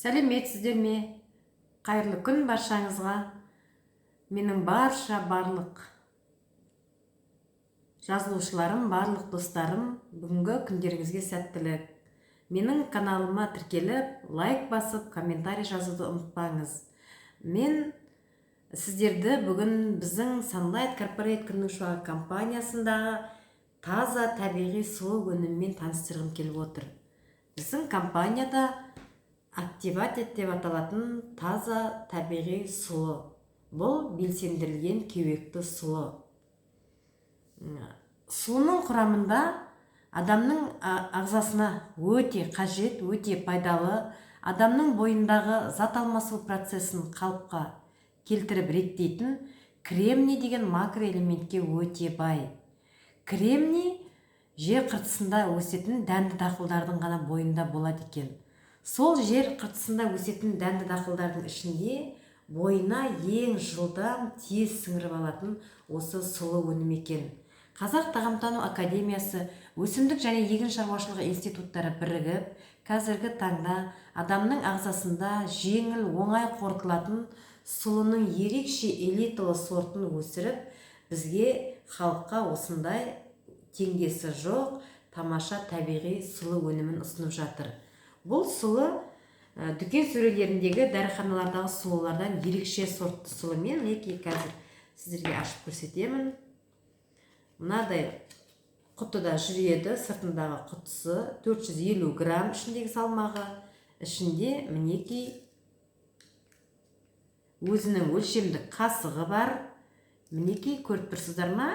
Сәлеметсіздер ме? Қайырлы күн баршаңызға. Менің барлық жазылушыларым, барлық достарым, бүгінгі күндеріңізге сәттілік. Менің каналыма тіркеліп, лайк басып, комментарий жазуды ұмытпаңыз. Мен сіздерді бүгін біздің Sunlight Corporate күннің шуағы компаниясындағы таза табиғи сұлу өніммен таныстырғым келіп отыр. Біздің компанияда активатет деп аталатын таза табиғи сұлы. Бұл белсендірілген кеуекті сұлы. Сұлының құрамында адамның ағзасына өте қажет, өте пайдалы, адамның бойындағы зат алмасу процесін қалыпқа келтіріп реттейтін кремний деген макроэлементке өте бай. Кремний жер қыртысында өсетін дәнді дақылдардың ғана бойында болады екен. Сол жер қыртысында өсетін дәнді дақылдардың ішінде бойына ең жылдам тез сіңіріп алатын осы сұлы өнім екен. Қазақ тағамтану академиясы, өсімдік және егін шаруашылығы институттары бірігіп, қазіргі таңда адамның ағзасында жеңіл, оңай қорытылатын сұлының ерекше элиталы сортын өсіріп, бізге халыққа осындай теңдесі жоқ тамаша табиғи сұлы өнімін ұсынып жатыр. Бұл сұлы дүкен сөрелеріндегі, дәріханалардағы сұлылардан ерекше сортты сұлы. Мен қазір сіздерге ашып көрсетемін. Мынадай құтыда жүреді, сыртындағы құтысы 450 грамм, ішіндегі салмағы. Ішінде мінекей өзінің өлшемдік қасығы бар. Мінекей көріп тұрсыздар ма?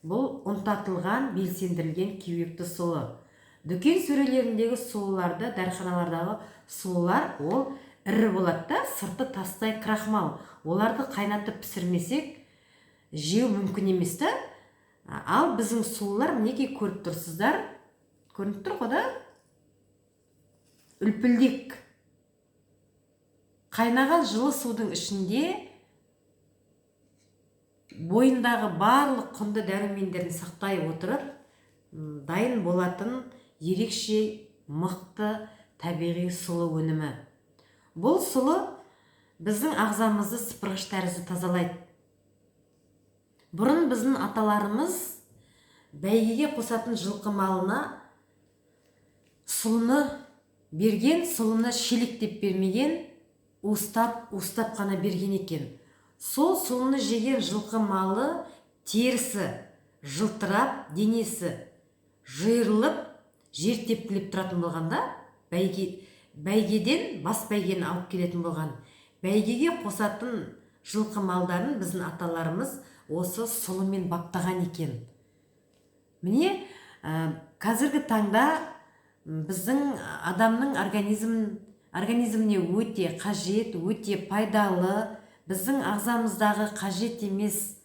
Бұл ұнтатылған, белсендірілген кеуекті сұлы. Дүкен сөрелеріндегі сұлыларды, дәріханалардағы сұлылар ол ірі болады да, сырты тастай крахмал. Оларды қайнатып пісірмесек, жеу мүмкін емес та. Ал біздің сұлылар мінекей көріп тұрсыздар. Көрініп тұр ғой да? Үлпілдек. Қайнаған жылы судың ішінде бойындағы барлық құнды дәрумендерін сақтай отырып, дайын болатын ерекше мықты табиғи сұлы өнімі. Бұл сұлы біздің ағзамызды сыпырғыш тәрізді тазалайды. Бұрын біздің аталарымыз бәйгеге қосатын жылқы малына сұлыны берген, сұлыны шелектеп бермеген, уыстап қана берген екен. Сол сұлыны жеген жылқы малы терісі жылтырап, денесі жиырылып, жер тепкілеп тұратын болғанда, бәйгеден бас бәйгені алып келетін болған. Бәйгеге қосатын жылқы малдарын біздің аталарымыз осы сұлымен баптаған екен. Міне, қазіргі таңда біздің адамның организміне өте қажет, өте пайдалы, біздің ағзамыздағы қажет емес,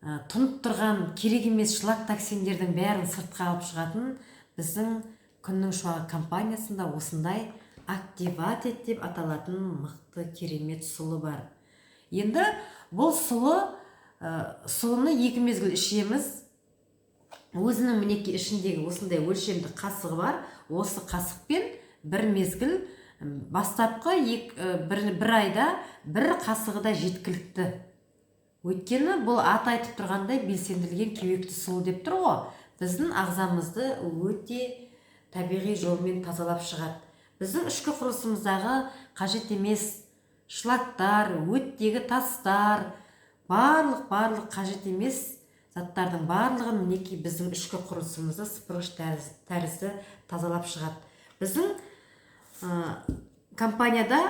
тұнып тұрған керек емес шлак токсиндердің бәрін сыртқа алып шығатын біздің күннің шуағы компаниясында осындай активатет деп аталатын мықты керемет сұлы бар. Енді бұл сұлыны 2 мезгіл ішеміз. Өзінің мінекей ішіндегі осындай өлшемді қасығы бар. Осы қасықпен 1 мезгіл бастапқы 1 айда 1 қасығы да жеткілікті. Өйткені бұл ат айтып тұрғандай белсендірілген кеуекті сұлы деп тұр ғой. Біздің ағзамызды өте табиғи жолмен тазалап шығады. Біздің ішкі құрылысымыздағы қажет емес шлактар, өттегі тастар, барлық қажет емес заттардың барлығын мінекей біздің ішкі құрылысымызды сыпырғыш тәрізді тазалап шығады. Біздің компанияда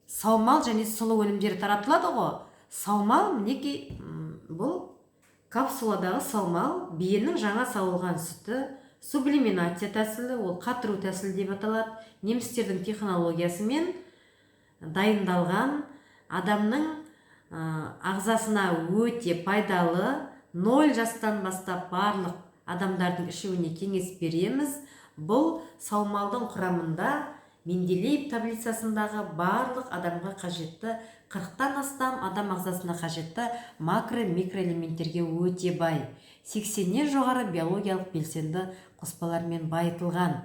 саумал және сұлы өнімдері таратылады ғой. Саумал мінекей бұл капсуладағы саумал, биенің жаңа сауылған сүті, сублиминация тәсілі, ол қатыру тәсілі деп аталады. Немістердің технологиясымен дайындалған, адамның ағзасына өте пайдалы, 0 жастан бастап барлық адамдардың ішуіне кеңес береміз. Бұл саумалдың құрамында Менделеев таблицасындағы барлық адамға қажетті 40-тан астам адам ағзасына қажетті макро-микроэлементтерге өте бай. 80-нен жоғары биологиялық белсенді қоспалармен байытылған.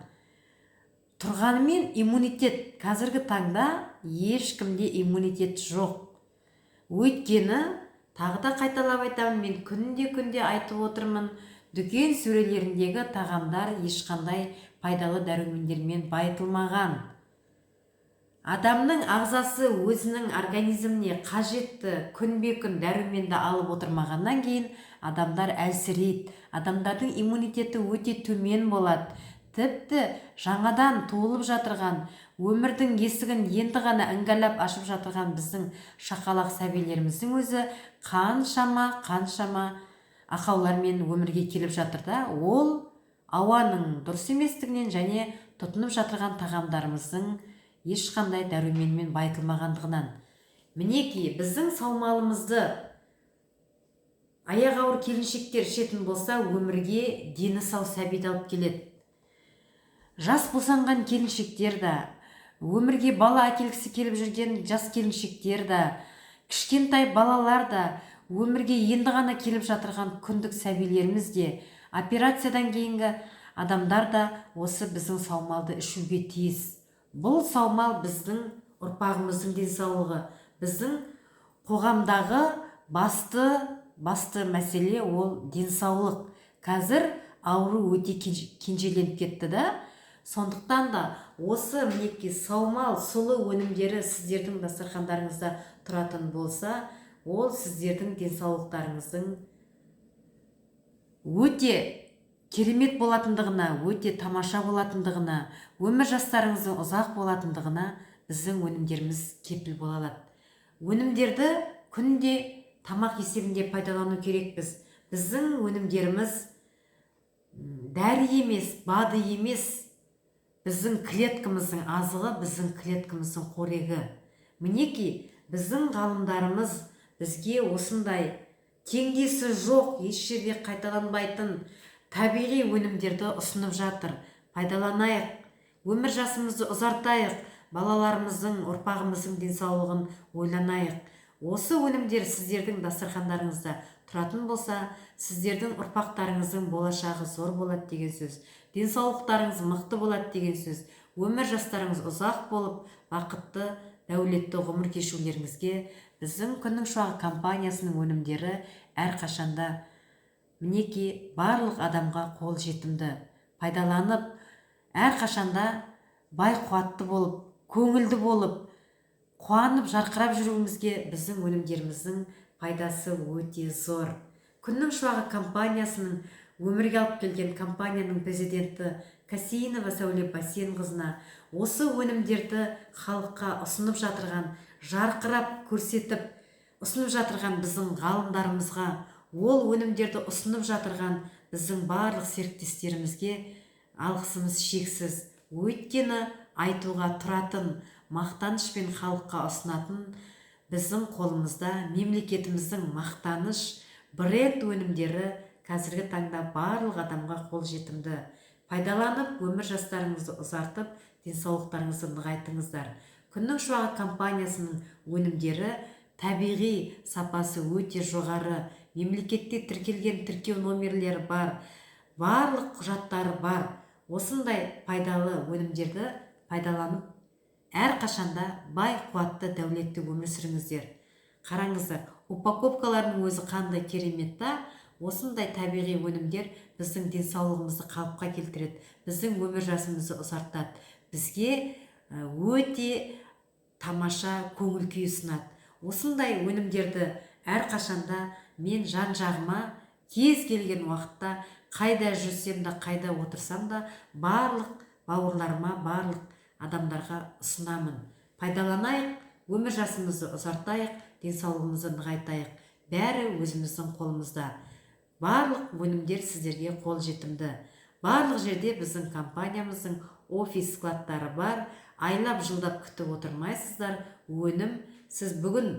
тұрғанымен иммунитет қазіргі таңда ешкімде иммунитет жоқ. Өйткені тағы да қайталап айтамын, мен күнде айтып отырмын, дүкен сөрелеріндегі тағамдар ешқандай пайдалы дәрумендермен байытылмаған. Адамның ағзасы өзінің организміне қажетті күнбе-күн дәруменді алып отырмағаннан кейін адамдар әлсірейді, адамдардың иммунитеті өте төмен болады. Тіпті жаңадан туылып жатырған, өмірдің есігін енді ғана іңгәлап ашып жатырған біздің шақалақ сәбилеріміздің өзі қаншама ақаулармен өмірге келіп жатыр да. Ол ауаның дұрыс еместігінен және тұтынып жатырған тағамдарымыздың ешқандай дәруменмен байытылмағандығынан. Мінеки біздің саумалымызды аяғы ауыр келіншектер ішетін болса, өмірге дені сау сәбиді алып келеді. Жас босанған келіншектер да, өмірге бала әкелгісі келіп жүрген жас келіншектер да, кішкентай балалар да, өмірге енді ғана келіп жатырған күндік сәбилеріміз де, операциядан кейінгі адамдар да осы біздің саумалды ішуге тиіс. Бұл саумал біздің ұрпағымыздың денсаулығы, біздің қоғамдағы басты мәселе ол денсаулық. Қазір ауру өте кенжеленіп кетті да. Сондықтан да осы мінекей саумал сұлы өнімдері сіздердің дастархандарыңызда тұратын болса, ол сіздердің денсаулықтарыңыздың өте керемет болатындығына, өте тамаша болатындығына, өмір жастарыңыздың ұзақ болатындығына біздің өнімдеріміз кепіл бола алады. Өнімдерді күнде тамақ есебінде пайдалану керекпіз. Біздің өнімдеріміз дәрі емес, бады емес, біздің клеткамыздың азығы, біздің клеткамыздың қорегі. Мінеки біздің ғалымдарымыз бізге осындай теңдесі жоқ, еш жерде қайталанбайтын табиғи өнімдерді ұсынып жатыр. Пайдаланайық, өмір жасымызды ұзартайық, балаларымыздың, ұрпағымыздың денсаулығын ойланайық. Осы өнімдер сіздердің дастархандарыңызда тұратын болса, сіздердің ұрпақтарыңыздың болашағы зор болады деген сөз. Денсаулықтарыңыз мықты болады деген сөз. Өмір жастарыңыз ұзақ болып, бақытты, дәулетті ғұмыр кешулеріңізге біздің күннің шуағы компаниясының өнімдері әрқашанда мінеки барлық адамға қол жетімді. Пайдаланып, әрқашанда бай қуатты болып, көңілді болып, қуанып жарқырап жүруімізге біздің өнімдеріміздің пайдасы өте зор. Күннің шуағы компаниясының өмірге алып келген компанияның президенті Касейінова Сәуле Басенқызына осы өнімдерді халыққа ұсынып жатырған, жарқырап көрсетіп ұсынып жатырған біздің ғалымдарымызға, ол өнімдерді ұсынып жатырған біздің барлық серіктестерімізге алғысымыз шексіз. Өйткені айтуға тұратын, мақтанышпен халыққа ұсынатын біздің қолымызда мемлекетіміздің мақтаныш бренд өнімдері қазіргі таңда барлық адамға қол жетімді. Пайдаланып, өмір жастарыңызды ұзартып, денсаулықтарыңызды нығайтыңыздар. Күннің шуағы компаниясының өнімдері табиғи, сапасы өте жоғары, мемлекетте тіркелген тіркеу номерлері бар, барлық құжаттары бар. Осындай пайдалы өнімдерді пайдаланып, әрқашанда бай, қуатты, дәулетті өмір сүріңіздер. Қараңыздар, упаковкалардың өзі қандай керемет та. Осындай табиғи өнімдер біздің денсаулығымызды қалыпқа келтіреді, біздің өмір жасымызды ұзартады, бізге өте тамаша көңіл күй ұсынады. Осындай өнімдерді әрқашанда мен жан-жағыма кез келген уақытта, қайда жүрсем де, қайда отырсам да, барлық бауырларыма, барлық адамдарға ұсынамын. Пайдаланайық, өмір жасымызды ұзартайық, денсаулығымызды нығайтайық. Бәрі өзіміздің қолымызда. Барлық өнімдер сіздерге қол жетімді. Барлық жерде біздің компаниямыздың офис складтары бар. Айлап жылдап күтіп отырмайсыздар. Өнім сіз бүгін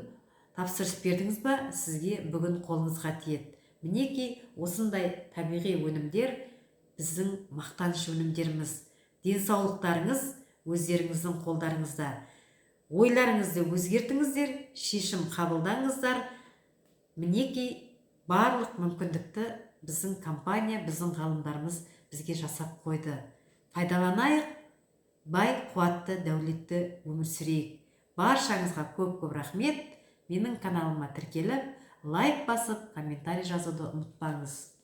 тапсырыс бердіңіз ба, сізге бүгін қолыңызға тиеді. Мінеки осындай табиғи өнімдер біздің мақтаныш өнімдеріміз. Денсаулықтарыңыз өздеріңіздің қолдарыңызда. Ойларыңызды өзгертіңіздер, шешім қабылдаңыздар. Мінеки барлық мүмкіндікті біздің компания, біздің ғалымдарымыз бізге жасап қойды. Пайдаланайық, бай, қуатты, дәулетті өмір сүрейік. Баршаңызға көп рахмет. Менің каналыма тіркеліп, лайк басып, комментарий жазуды ұмытпаңыз.